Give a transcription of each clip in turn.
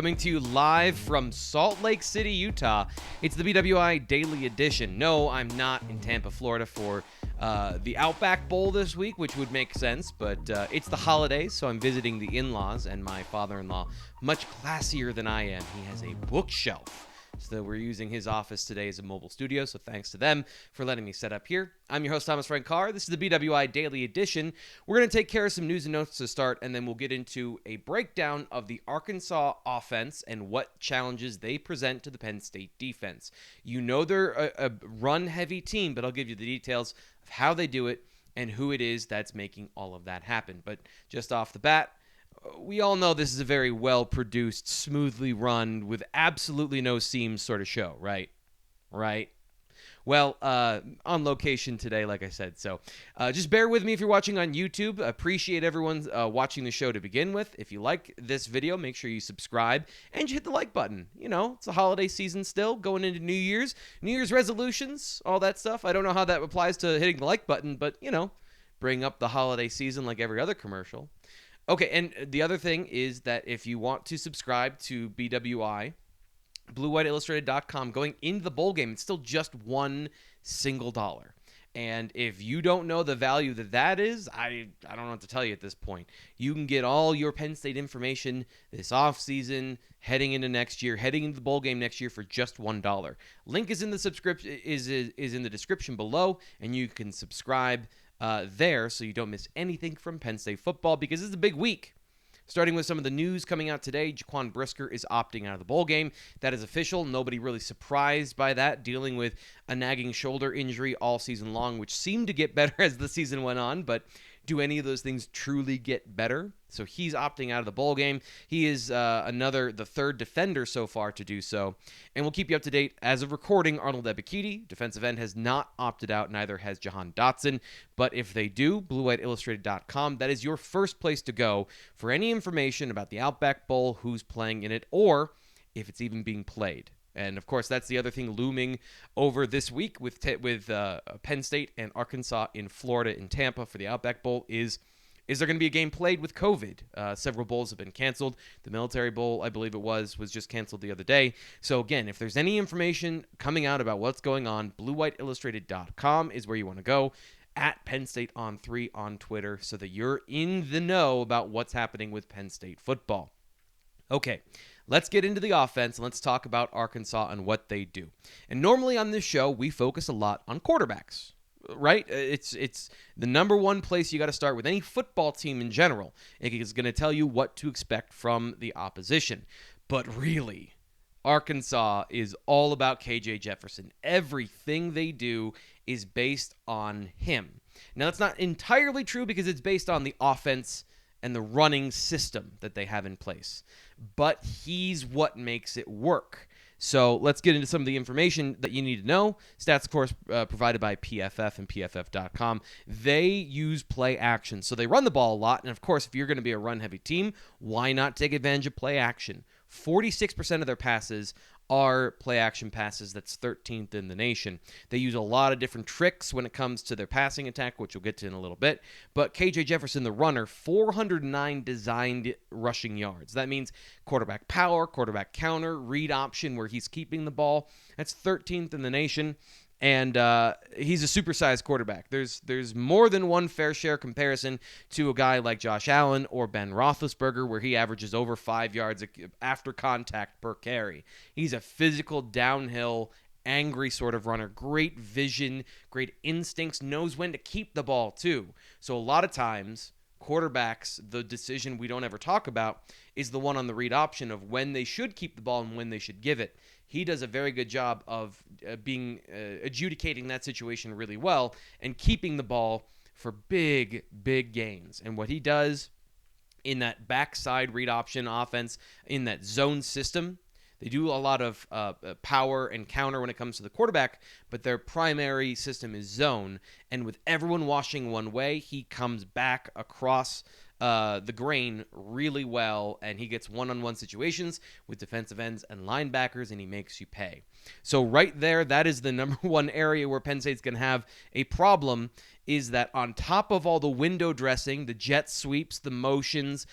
coming to you live from Salt Lake City, Utah. It's the BWI Daily Edition. No, I'm not in Tampa, Florida for the Outback Bowl this week, which would make sense, but it's the holidays, so I'm visiting the in-laws, and my father-in-law, much classier than I am, he has a bookshelf. So we're using his office today as a mobile studio, so thanks to them for letting me set up here. I'm your host, Frank Carr. This is the BWI Daily Edition. We're going to take care of some news and notes to start, and then we'll get into a breakdown of the Arkansas offense and what challenges they present to the Penn State defense. You know they're a run-heavy team, but I'll give you the details of how they do it and who it is that's making all of that happen. But just off the bat, we all know this is a very well-produced, smoothly run, with absolutely no seams sort of show, right? Right? Well, on location today, like I said. So just bear with me if you're watching on YouTube. I appreciate everyone watching the show to begin with. If you like this video, make sure you subscribe and you hit the like button. You know, it's a holiday season still, going into New Year's resolutions, all that stuff. I don't know how that applies to hitting the like button, but, you know, bring up the holiday season like every other commercial. Okay, and the other thing is that if you want to subscribe to BWI, BlueWhiteIllustrated.com, going into the bowl game, it's still just $1 single. And if you don't know the value that is, I don't know what to tell you at this point. You can get all your Penn State information this offseason, heading into next year, heading into the bowl game next year for just $1. Link is in the is in the description below, and you can subscribe there so you don't miss anything from Penn State football, because this is a big week. Starting with some of the news coming out today, Jaquan Brisker is opting out of the bowl game. That is official. Nobody really surprised by that, dealing with a nagging shoulder injury all season long, which seemed to get better as the season went on, but do any of those things truly get better? So he's opting out of the bowl game. He is the third defender so far to do so. And we'll keep you up to date. As of recording, Arnold Ebiketie, defensive end, has not opted out. Neither has Jahan Dotson. But if they do, BlueWhiteIllustrated.com, that is your first place to go for any information about the Outback Bowl, who's playing in it, or if it's even being played. And, of course, that's the other thing looming over this week with Penn State and Arkansas in Florida in Tampa for the Outback Bowl is there going to be a game played with COVID? Several bowls have been canceled. The Military Bowl, I believe it was just canceled the other day. So, again, if there's any information coming out about what's going on, BlueWhiteIllustrated.com is where you want to go. At Penn State on 3 on Twitter, so that you're in the know about what's happening with Penn State football. Okay, let's get into the offense, and let's talk about Arkansas and what they do. And normally on this show, we focus a lot on quarterbacks, right? It's the number one place you got to start with any football team in general. It is going to tell you what to expect from the opposition. But really, Arkansas is all about KJ Jefferson. Everything they do is based on him. Now, that's not entirely true because it's based on the offense and the running system that they have in place. But he's what makes it work. So let's get into some of the information that you need to know. Stats, of course, provided by PFF and PFF.com. They use play action. So they run the ball a lot. And, of course, if you're going to be a run-heavy team, why not take advantage of play action? 46% of their passes are play-action passes. That's 13th in the nation. They use a lot of different tricks when it comes to their passing attack, which we'll get to in a little bit. But KJ Jefferson, the runner, 409 designed rushing yards. That means quarterback power, quarterback counter, read option where he's keeping the ball. That's 13th in the nation. And he's a supersized quarterback. There's more than one fair share comparison to a guy like Josh Allen or Ben Roethlisberger, where he averages over 5 yards after contact per carry. He's a physical, downhill, angry sort of runner. Great vision, great instincts, knows when to keep the ball too. So a lot of times, quarterbacks, the decision we don't ever talk about is the one on the read option of when they should keep the ball and when they should give it. He does a very good job of adjudicating that situation really well and keeping the ball for big, big gains. And what he does in that backside read option offense, in that zone system, they do a lot of power and counter when it comes to the quarterback, but their primary system is zone. And with everyone washing one way, he comes back across the grain really well, and he gets one-on-one situations with defensive ends and linebackers, and he makes you pay. So right there, that is the number one area where Penn State's going to have a problem is that on top of all the window dressing, the jet sweeps, the motions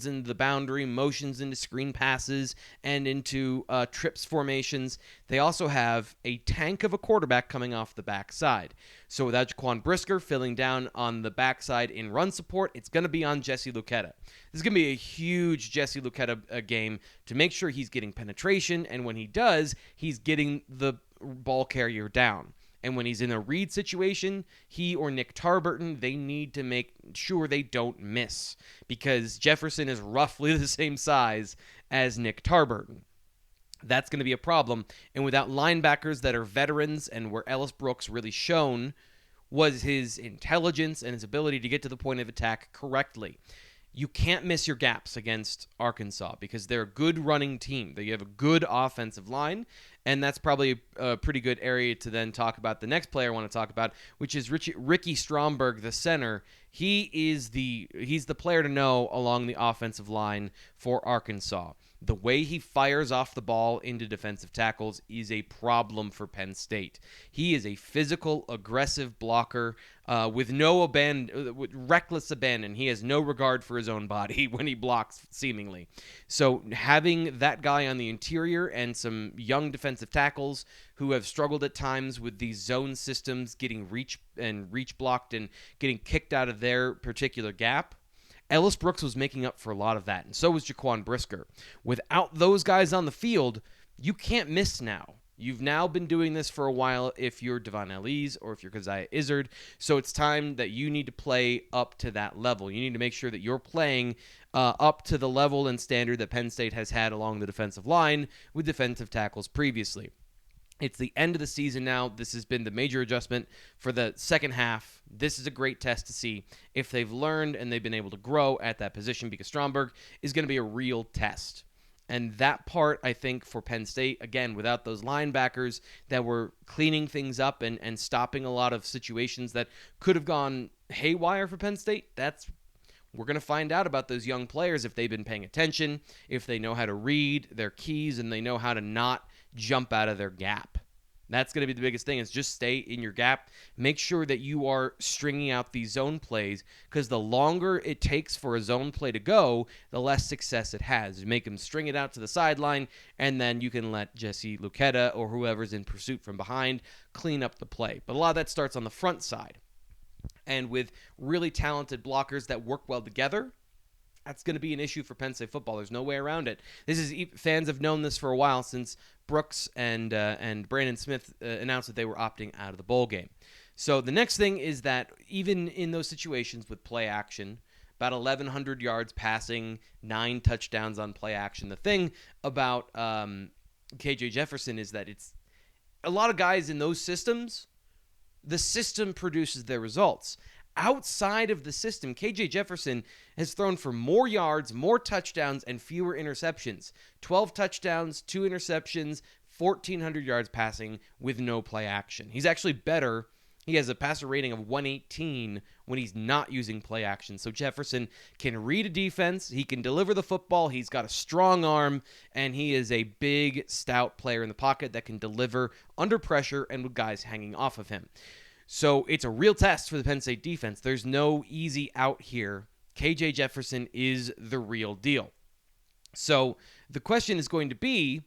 into the boundary, motions into screen passes, and into trips formations, they also have a tank of a quarterback coming off the backside. So without Jaquan Brisker filling down on the backside in run support, it's going to be on Jesse Luketa. This is going to be a huge Jesse Luketa game to make sure he's getting penetration, and when he does, he's getting the ball carrier down. And when he's in a read situation, he or Nick Tarburton, they need to make sure they don't miss, because Jefferson is roughly the same size as Nick Tarburton. That's going to be a problem. And without linebackers that are veterans, and where Ellis Brooks really shone was his intelligence and his ability to get to the point of attack correctly, you can't miss your gaps against Arkansas, because they're a good running team. They have a good offensive line, and that's probably a pretty good area to then talk about the next player I want to talk about, which is Ricky Stromberg, the center. He's the player to know along the offensive line for Arkansas. The way he fires off the ball into defensive tackles is a problem for Penn State. He is a physical, aggressive blocker with reckless abandon. He has no regard for his own body when he blocks, seemingly. So having that guy on the interior and some young defensive tackles who have struggled at times with these zone systems, getting reach blocked and getting kicked out of their particular gap, Ellis Brooks was making up for a lot of that, and so was Jaquan Brisker. Without those guys on the field, you can't miss now. You've now been doing this for a while if you're Devon Ellis or if you're Keziah Izzard, so it's time that you need to play up to that level. You need to make sure that you're playing up to the level and standard that Penn State has had along the defensive line with defensive tackles previously. It's the end of the season now. This has been the major adjustment for the second half. This is a great test to see if they've learned and they've been able to grow at that position, because Stromberg is going to be a real test. And that part, I think, for Penn State, again, without those linebackers that were cleaning things up and stopping a lot of situations that could have gone haywire for Penn State, we're going to find out about those young players if they've been paying attention, if they know how to read their keys, and they know how to not jump out of their gap. That's going to be the biggest thing, is just stay in your gap. Make sure that you are stringing out these zone plays, because the longer it takes for a zone play to go, the less success it has. You make them string it out to the sideline, and then you can let Jesse Luketa or whoever's in pursuit from behind clean up the play. But a lot of that starts on the front side. And with really talented blockers that work well together, that's going to be an issue for Penn State football. There's no way around it. Fans have known this for a while, since Brooks and Brandon Smith announced that they were opting out of the bowl game. So the next thing is that even in those situations with play action, about 1,100 yards passing, 9 touchdowns on play action. The thing about KJ Jefferson is that it's a lot of guys in those systems. The system produces their results. Outside of the system, KJ Jefferson has thrown for more yards, more touchdowns, and fewer interceptions. 12 touchdowns, 2 interceptions, 1,400 yards passing with no play action. He's actually better. He has a passer rating of 118 when he's not using play action. So Jefferson can read a defense. He can deliver the football. He's got a strong arm, and he is a big, stout player in the pocket that can deliver under pressure and with guys hanging off of him. So it's a real test for the Penn State defense. There's no easy out here. KJ Jefferson is the real deal. So the question is going to be,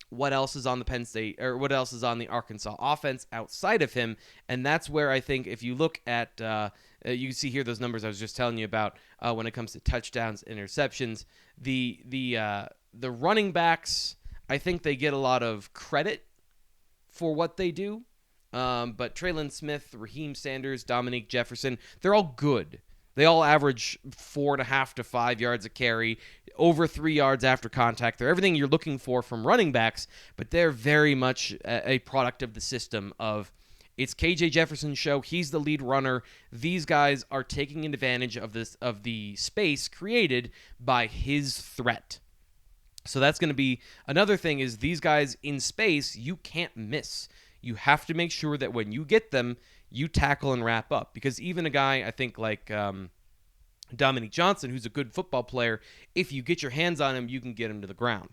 what else is on the Penn State, or what else is on the Arkansas offense outside of him? And that's where I think if you look at, you can see here those numbers I was just telling you about when it comes to touchdowns, interceptions. The running backs, I think they get a lot of credit for what they do. But Traylon Smith, Raheem Sanders, Dominique Jefferson, they're all good. They all average 4.5 to 5 yards a carry, over 3 yards after contact. They're everything you're looking for from running backs, but they're very much a product of the system of, it's KJ Jefferson's show. He's the lead runner. These guys are taking advantage of the space created by his threat. So that's going to be another thing, is these guys in space, you can't miss. You have to make sure that when you get them, you tackle and wrap up. Because even a guy, I think, like Dominique Johnson, who's a good football player, if you get your hands on him, you can get him to the ground.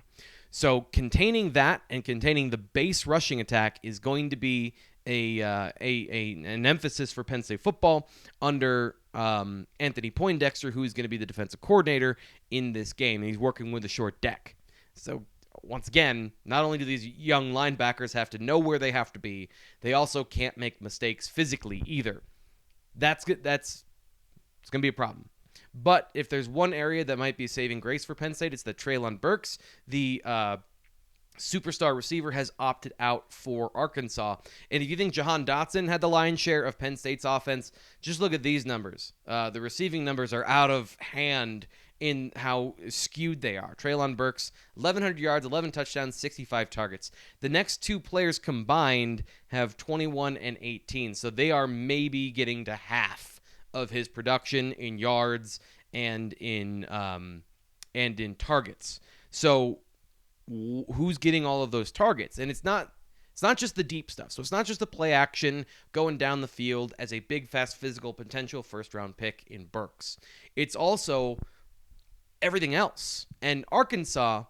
So containing that and containing the base rushing attack is going to be an emphasis for Penn State football under Anthony Poindexter, who is going to be the defensive coordinator in this game. And he's working with a short deck. So once again, not only do these young linebackers have to know where they have to be, they also can't make mistakes physically either. It's going to be a problem. But if there's one area that might be a saving grace for Penn State, it's that Treylon Burks, the superstar receiver, has opted out for Arkansas. And if you think Jahan Dotson had the lion's share of Penn State's offense, just look at these numbers. The receiving numbers are out of hand in how skewed they are. Treylon Burks, 1,100 yards, 11 touchdowns, 65 targets. The next two players combined have 21 and 18, so they are maybe getting to half of his production in yards and in targets. So who's getting all of those targets? And it's not just the deep stuff. So it's not just the play action going down the field as a big, fast, physical potential first-round pick in Burks. It's also everything else. And Arkansas,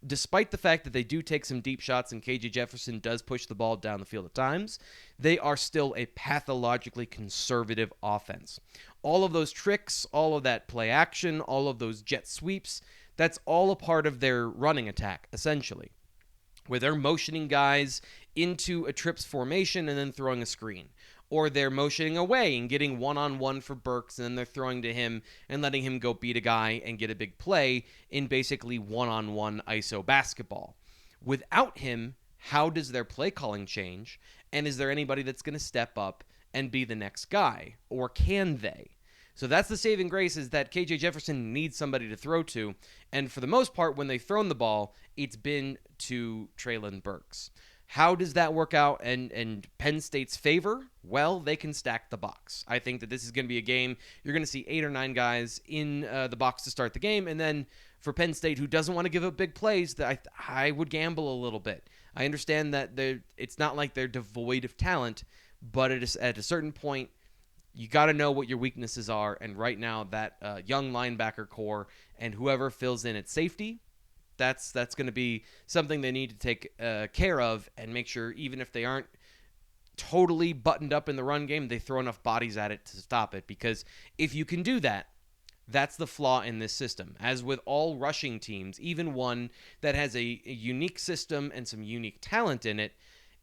despite the fact that they do take some deep shots and KJ Jefferson does push the ball down the field at times, they are still a pathologically conservative offense. All of those tricks, all of that play action, all of those jet sweeps, that's all a part of their running attack, essentially, where they're motioning guys into a trips formation and then throwing a screen. Or they're motioning away and getting one-on-one for Burks, and then they're throwing to him and letting him go beat a guy and get a big play in basically one-on-one ISO basketball. Without him, how does their play calling change? And is there anybody that's going to step up and be the next guy? Or can they? So that's the saving grace, is that KJ Jefferson needs somebody to throw to. And for the most part, when they've thrown the ball, it's been to Treylon Burks. How does that work out in Penn State's favor? Well, they can stack the box. I think that this is going to be a game. You're going to see 8 or 9 guys in the box to start the game. And then for Penn State, who doesn't want to give up big plays, I would gamble a little bit. I understand that it's not like they're devoid of talent, but it is, at a certain point, you got to know what your weaknesses are. And right now, that young linebacker core and whoever fills in at safety, that's going to be something they need to take care of and make sure, even if they aren't totally buttoned up in the run game, they throw enough bodies at it to stop it. Because if you can do that, that's the flaw in this system. As with all rushing teams, even one that has a unique system and some unique talent in it,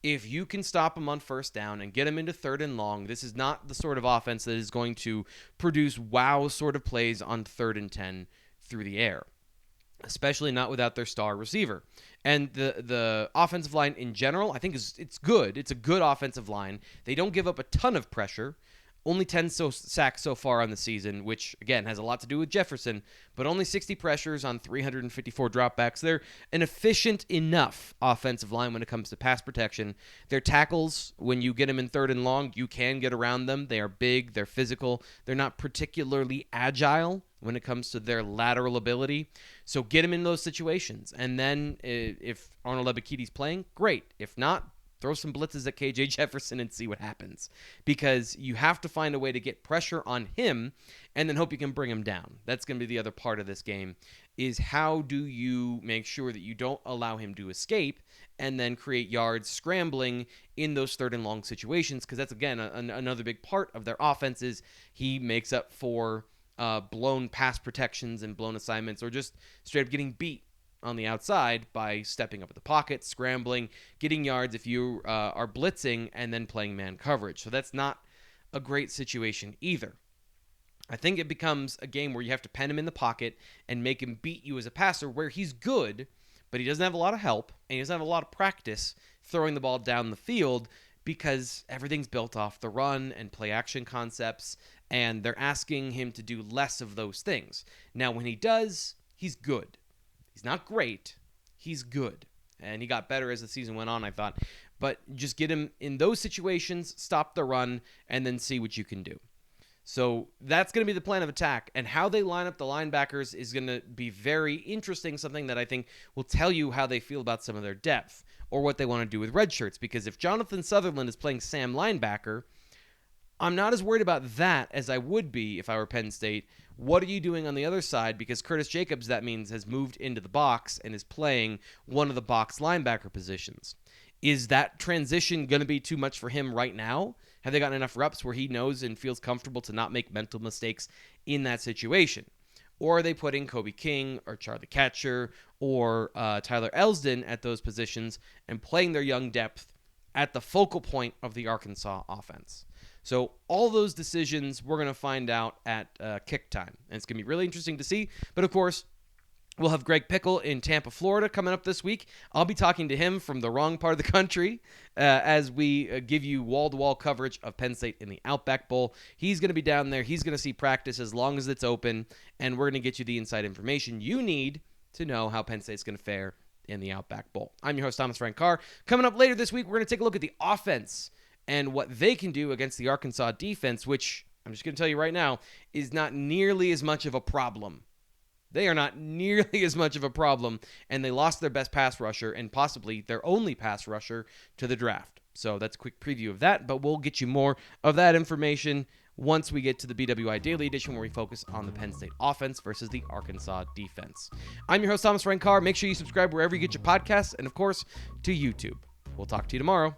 if you can stop them on first down and get them into 3rd and long, this is not the sort of offense that is going to produce wow sort of plays on 3rd and 10 through the air. Especially not without their star receiver. And the offensive line in general, I think it's good. It's a good offensive line. They don't give up a ton of pressure. Only 10 sacks so far on the season, which, again, has a lot to do with Jefferson, but only 60 pressures on 354 dropbacks. They're an efficient enough offensive line when it comes to pass protection. Their tackles, when you get them in 3rd and long, you can get around them. They are big. They're physical. They're not particularly agile when it comes to their lateral ability. So get them in those situations. And then if Arnold Ebiketie's playing, great. If not, throw some blitzes at KJ Jefferson and see what happens. Because you have to find a way to get pressure on him and then hope you can bring him down. That's going to be the other part of this game, is how do you make sure that you don't allow him to escape and then create yards scrambling in those 3rd and long situations. Because that's, again, another big part of their offense is he makes up for blown pass protections and blown assignments, or just straight up getting beat on the outside by stepping up at the pocket, scrambling, getting yards if you are blitzing, and then playing man coverage. So that's not a great situation either. I think it becomes a game where you have to pen him in the pocket and make him beat you as a passer, where he's good, but he doesn't have a lot of help, and he doesn't have a lot of practice throwing the ball down the field, because everything's built off the run and play action concepts, and they're asking him to do less of those things. Now, when he does, he's good. He's not great. He's good. And he got better as the season went on, I thought. But just get him in those situations, stop the run, and then see what you can do. So that's going to be the plan of attack. And how they line up the linebackers is going to be very interesting, something that I think will tell you how they feel about some of their depth or what they want to do with red shirts. Because if Jonathan Sutherland is playing Sam linebacker, I'm not as worried about that as I would be if I were Penn State What are you doing on the other side? Because Curtis Jacobs, that means, has moved into the box and is playing one of the box linebacker positions. Is that transition going to be too much for him right now? Have they gotten enough reps where he knows and feels comfortable to not make mental mistakes in that situation? Or are they putting Kobe King or Charlie Catcher or Tyler Elsdon at those positions and playing their young depth at the focal point of the Arkansas offense? So all those decisions we're going to find out at kick time. And it's going to be really interesting to see. But, of course, we'll have Greg Pickle in Tampa, Florida coming up this week. I'll be talking to him from the wrong part of the country as we give you wall-to-wall coverage of Penn State in the Outback Bowl. He's going to be down there. He's going to see practice as long as it's open, and we're going to get you the inside information you need to know how Penn State's going to fare in the Outback Bowl. I'm your host, Frank Carr. Coming up later this week, we're going to take a look at the offense and what they can do against the Arkansas defense, which I'm just going to tell you right now is not nearly as much of a problem. They are not nearly as much of a problem, and they lost their best pass rusher and possibly their only pass rusher to the draft. So that's a quick preview of that, but we'll get you more of that information once we get to the BWI Daily Edition, where we focus on the Penn State offense versus the Arkansas defense. I'm your host, Frank Carr. Make sure you subscribe wherever you get your podcasts and, of course, to YouTube. We'll talk to you tomorrow.